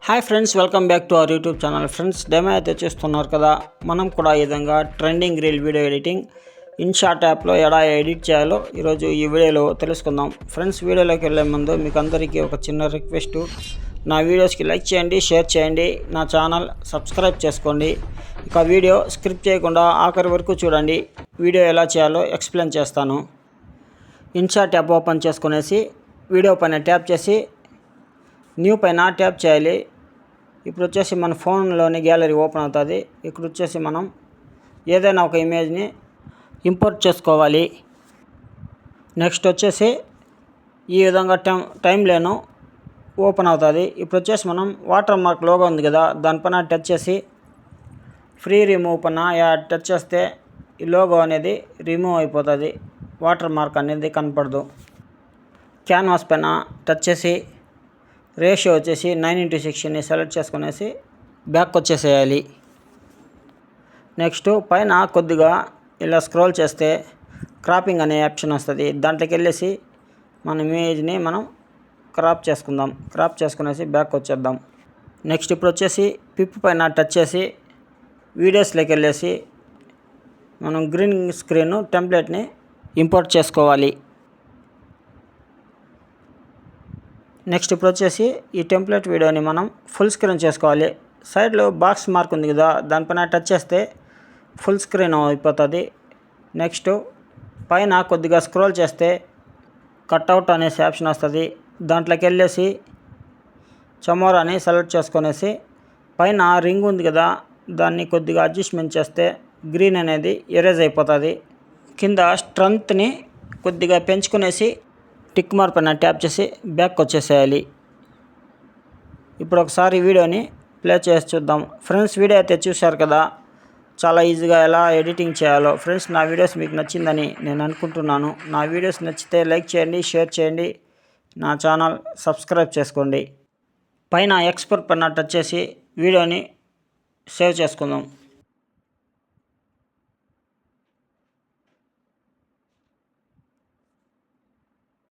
Hi friends, welcome back to our YouTube channel. Friends, demo అయితే చూస్తున్నారు కదా. మనం కూడా ఈ విధంగా trending reel video editing INSAT యాప్లో ఎలా ఎడిట్ చేయాలో ఈరోజు ఈ వీడియోలో తెలుసుకుందాం. ఫ్రెండ్స్, వీడియోలోకి వెళ్ళే ముందు మీకు అందరికీ ఒక చిన్న రిక్వెస్ట్. నా వీడియోస్కి లైక్ చేయండి, షేర్ చేయండి, నా ఛానల్ సబ్స్క్రైబ్ చేసుకోండి. ఇక వీడియో స్క్రిప్ట్ చేయకుండా ఆఖరి వరకు చూడండి. వీడియో ఎలా చేయాలో ఎక్స్ప్లెయిన్ చేస్తాను. ఇన్షాట్ యాప్ ఓపెన్ చేసుకునేసి వీడియో పైన ట్యాప్ చేసి న్యూ పైన ట్యాప్ చేయాలి. ఇప్పుడు వచ్చేసి మన ఫోన్లోని గ్యాలరీ ఓపెన్ అవుతుంది. ఇక్కడ వచ్చేసి మనం ఏదైనా ఒక ఇమేజ్ని ఇంపోర్ట్ చేసుకోవాలి. నెక్స్ట్ వచ్చేసి ఈ విధంగా టైం లైన్ ఓపెన్ అవుతుంది. ఇప్పుడు వచ్చేసి మనం వాటర్ మార్క్ లోగో ఉంది కదా, దానిపైన టచ్ చేసి ఫ్రీ రిమూవ్ పైన టచ్ చేస్తే ఈ లోగో అనేది రిమూవ్ అయిపోతుంది. వాటర్ మార్క్ అనేది కనపడదు. క్యాన్వాస్ పైన టచ్ చేసి రేషియో వచ్చేసి 9:6ని సెలెక్ట్ చేసుకునేసి బ్యాక్ వచ్చేసేయాలి. నెక్స్ట్ పైన కొద్దిగా ఇలా స్క్రోల్ చేస్తే క్రాపింగ్ అనే ఆప్షన్ వస్తుంది. దాంట్లోకి వెళ్ళేసి మన ఇమేజ్ని మనం క్రాప్ చేసుకుందాం. క్రాప్ చేసుకునేసి బ్యాక్ వచ్చేద్దాం. నెక్స్ట్ ఇప్పుడు వచ్చేసి పిప్ పైన టచ్ చేసి వీడియోస్లోకి వెళ్ళేసి మనం గ్రీన్ స్క్రీన్ టెంప్లెట్ని ఇంపోర్ట్ చేసుకోవాలి. నెక్స్ట్ ఇప్పుడు వచ్చేసి ఈ టెంప్లెట్ వీడియోని మనం ఫుల్ స్క్రీన్ చేసుకోవాలి. సైడ్లో బాక్స్ మార్క్ ఉంది కదా, దానిపైన టచ్ చేస్తే ఫుల్ స్క్రీన్ అయిపోతుంది. నెక్స్ట్ పైన కొద్దిగా స్క్రోల్ చేస్తే కట్అవుట్ అనేసి ఆప్షన్ వస్తుంది. దాంట్లోకి వెళ్ళేసి చమోరాని సెలెక్ట్ చేసుకునేసి పైన రింగ్ ఉంది కదా, దాన్ని కొద్దిగా అడ్జస్ట్మెంట్ చేస్తే గ్రీన్ అనేది ఎరేజ్ అయిపోతుంది. కింద స్ట్రెంత్ని కొద్దిగా పెంచుకునేసి టిక్ మార్క్ పైన ట్యాప్ చేసి బ్యాక్ వచ్చేసేయాలి. ఇప్పుడు ఒకసారి వీడియోని ప్లే చేసి చూద్దాం. ఫ్రెండ్స్, వీడియో అయితే చూశారు కదా, చాలా ఈజీగా ఎలా ఎడిటింగ్ చేయాలో. ఫ్రెండ్స్, నా వీడియోస్ మీకు నచ్చిందని నేను అనుకుంటున్నాను. నా వీడియోస్ నచ్చితే లైక్ చేయండి, షేర్ చేయండి, నా ఛానల్ సబ్స్క్రైబ్ చేసుకోండి. పైన ఎక్స్పోర్ట్ పైన టచ్ చేసి వీడియోని సేవ్ చేసుకుందాం.